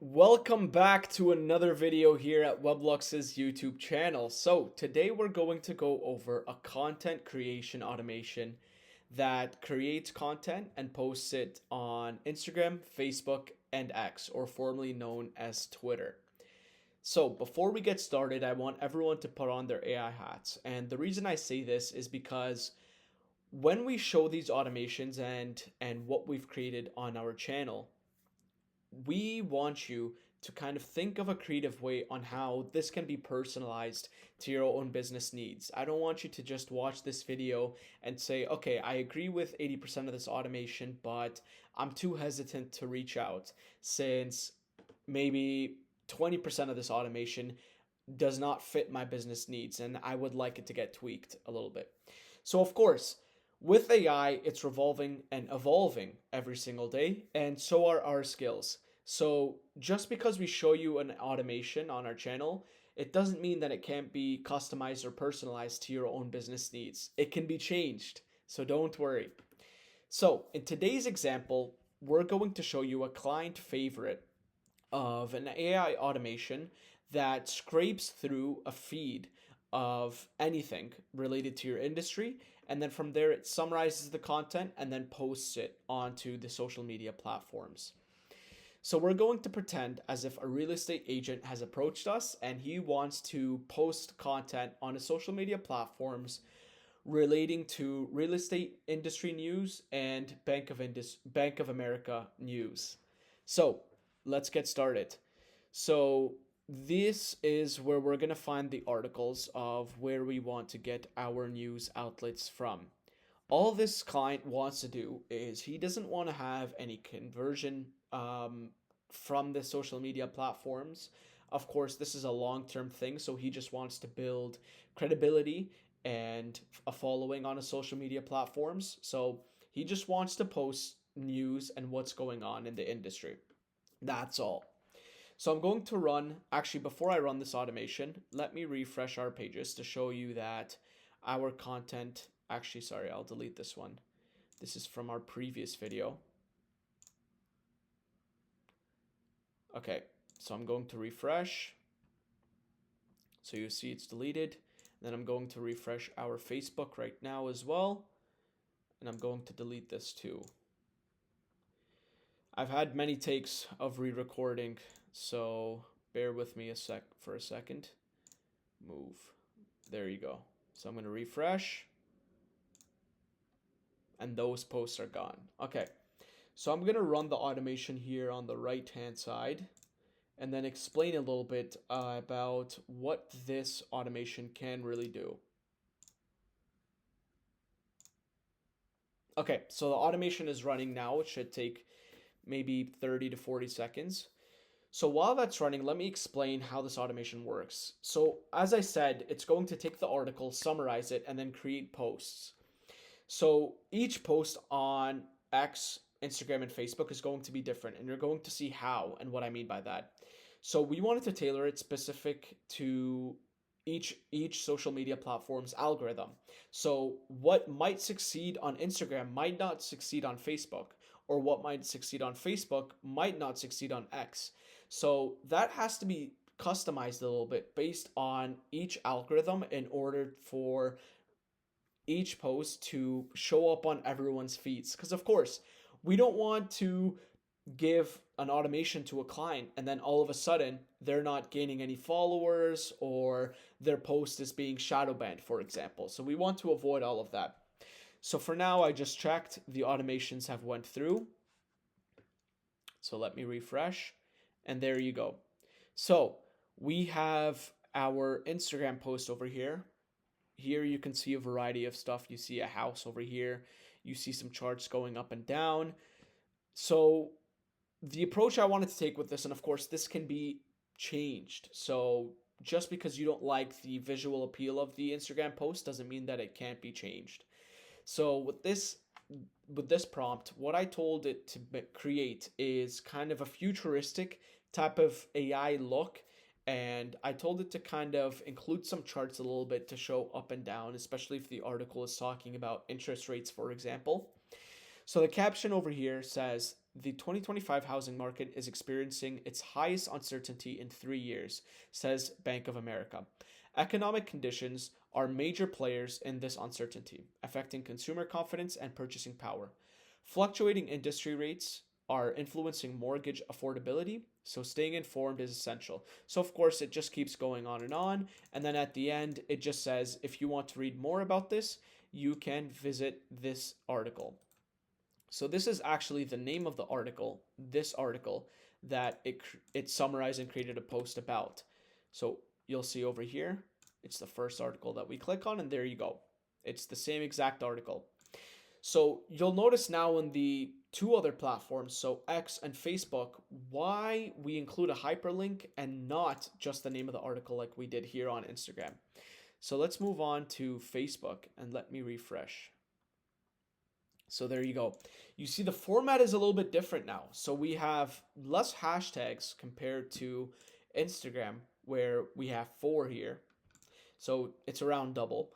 Welcome back to another video here at WebLuxe's YouTube channel. So today we're going to go over a content creation automation that creates content and posts it on Instagram, Facebook, and X, or formerly known as Twitter. So before we get started, I want everyone to put on their AI hats. And the reason I say this is because when we show these automations and what we've created on our channel, we want you to kind of think of a creative way on how this can be personalized to your own business needs. I don't want you to just watch this video and say, okay, I agree with 80% of this automation, but I'm too hesitant to reach out since maybe 20% of this automation does not fit my business needs and I would like it to get tweaked a little bit. So, of course, with AI, it's revolving and evolving every single day, and so are our skills. So, just because we show you an automation on our channel, it doesn't mean that it can't be customized or personalized to your own business needs. It can be changed, so don't worry. So, in today's example, we're going to show you a client favorite of an AI automation that scrapes through a feed of anything related to your industry. And then from there, it summarizes the content and then posts it onto the social media platforms. So we're going to pretend as if a real estate agent has approached us and he wants to post content on his social media platforms relating to real estate industry news and Bank of America news. So let's get started. So this is where we're going to find the articles of where we want to get our news outlets from. All this client wants to do is he doesn't want to have any conversion from the social media platforms. Of course, this is a long-term thing, so he just wants to build credibility and a following on his social media platforms. So he just wants to post news and what's going on in the industry. That's all. So I'm going to run, actually before I run this automation, let me refresh our pages to show you that our content, actually, sorry, I'll delete this one. This is from our previous video. Okay, so I'm going to refresh. So you see it's deleted. Then I'm going to refresh our Facebook right now as well. And I'm going to delete this too. I've had many takes of re-recording, so bear with me for a second. Move. There you go. So I'm going to refresh. And those posts are gone. Okay. So I'm going to run the automation here on the right-hand side and then explain a little bit about what this automation can really do. Okay, so the automation is running now. It should take maybe 30 to 40 seconds. So while that's running, let me explain how this automation works. So as I said, it's going to take the article, summarize it, and then create posts. So each post on X, Instagram, and Facebook is going to be different, and you're going to see how and what I mean by that. So we wanted to tailor it specific to each social media platform's algorithm. So what might succeed on Instagram might not succeed on Facebook, or what might succeed on Facebook might not succeed on X. So that has to be customized a little bit based on each algorithm in order for each post to show up on everyone's feeds. Because of course, we don't want to give an automation to a client and then all of a sudden they're not gaining any followers or their post is being shadow banned, for example. So we want to avoid all of that. So for now, I just checked the automations have went through. So let me refresh and there you go. So we have our Instagram post over here. Here you can see a variety of stuff. You see a house over here. You see some charts going up and down. So the approach I wanted to take with this, and of course this can be changed. So just because you don't like the visual appeal of the Instagram post doesn't mean that it can't be changed. So with this prompt, what I told it to create is kind of a futuristic type of AI look. And I told it to kind of include some charts a little bit to show up and down, especially if the article is talking about interest rates, for example. So the caption over here says, the 2025 housing market is experiencing its highest uncertainty in 3 years, says Bank of America. Economic conditions are major players in this uncertainty, affecting consumer confidence and purchasing power. Fluctuating industry rates are influencing mortgage affordability, so staying informed is essential. So, of course, it just keeps going on, and then at the end, it just says if you want to read more about this, you can visit this article. So this is actually the name of the article, this article that it summarized and created a post about. So you'll see over here, it's the first article that we click on, and there you go. It's the same exact article. So you'll notice now in the two other platforms, so X and Facebook, why we include a hyperlink and not just the name of the article like we did here on Instagram. So let's move on to Facebook and let me refresh. So there you go. You see the format is a little bit different now. So we have less hashtags compared to Instagram, where we have 4 here. So it's around double.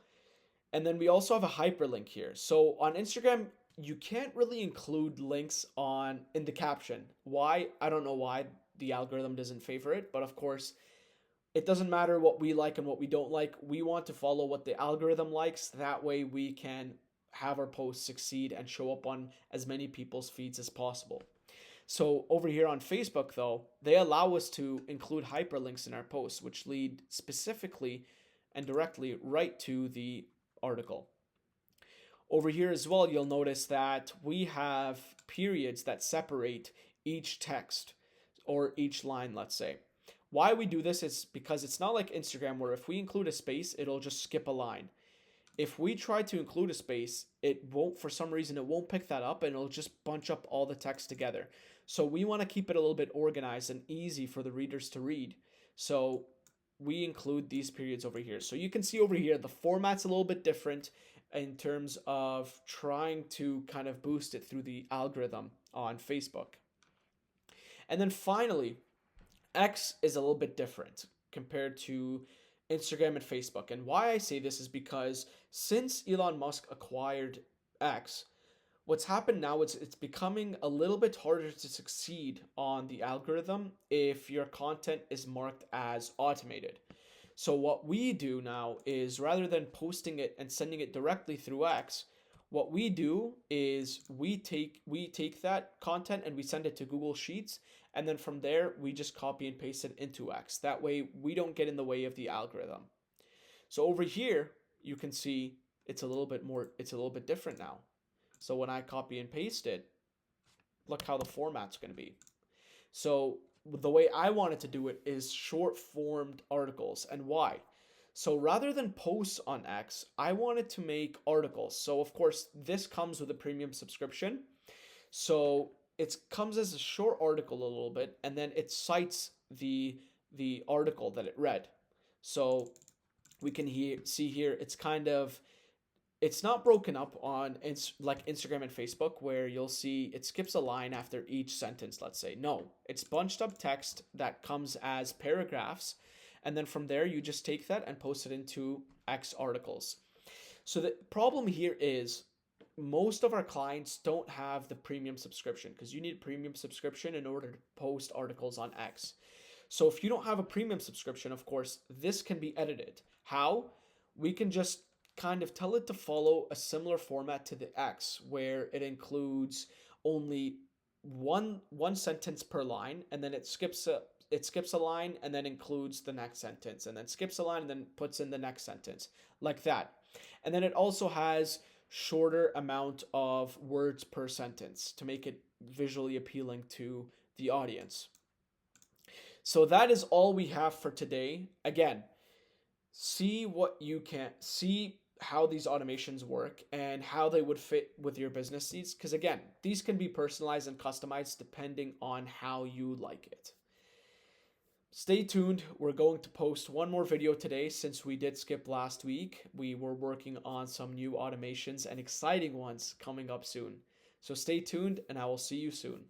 And then we also have a hyperlink here. So on Instagram, you can't really include links in the caption. Why? I don't know why the algorithm doesn't favor it, but of course, it doesn't matter what we like and what we don't like. We want to follow what the algorithm likes. That way we can have our posts succeed and show up on as many people's feeds as possible. So over here on Facebook, though, they allow us to include hyperlinks in our posts, which lead specifically and directly right to the article. Over here as well, you'll notice that we have periods that separate each text or each line, let's say. Why we do this is because it's not like Instagram where if we include a space, it'll just skip a line. If we try to include a space, it won't, for some reason, it won't pick that up and it'll just bunch up all the text together. So we want to keep it a little bit organized and easy for the readers to read. So we include these periods over here. So you can see over here, the format's a little bit different in terms of trying to kind of boost it through the algorithm on Facebook. And then finally, X is a little bit different compared to Instagram and Facebook. And why I say this is because since Elon Musk acquired X, what's happened now is it's becoming a little bit harder to succeed on the algorithm if your content is marked as automated. So what we do now is rather than posting it and sending it directly through X, what we do is we take that content and we send it to Google Sheets, and then from there we just copy and paste it into X. That way we don't get in the way of the algorithm. So over here you can see it's a little bit different now. So when I copy and paste it, look how the format's going to be. So the way I wanted to do it is short formed articles. And why? So rather than posts on X, I wanted to make articles. So of course, this comes with a premium subscription. So it comes as a short article a little bit, and then it cites the article that it read. So we can see here, it's not broken up on like Instagram and Facebook where you'll see it skips a line after each sentence, let's say. No, it's bunched up text that comes as paragraphs. And then from there, you just take that and post it into X articles. So the problem here is most of our clients don't have the premium subscription because you need a premium subscription in order to post articles on X. So if you don't have a premium subscription, of course, this can be edited. How? We can just kind of tell it to follow a similar format to the X where it includes only one sentence per line, and then it skips a line and then includes the next sentence, and then skips a line and then puts in the next sentence, like that. And then it also has shorter amount of words per sentence to make it visually appealing to the audience. So that is all we have for today. Again, see how these automations work and how they would fit with your business needs. Because again, these can be personalized and customized depending on how you like it. Stay tuned. We're going to post one more video today since we did skip last week. We were working on some new automations and exciting ones coming up soon. So stay tuned and I will see you soon.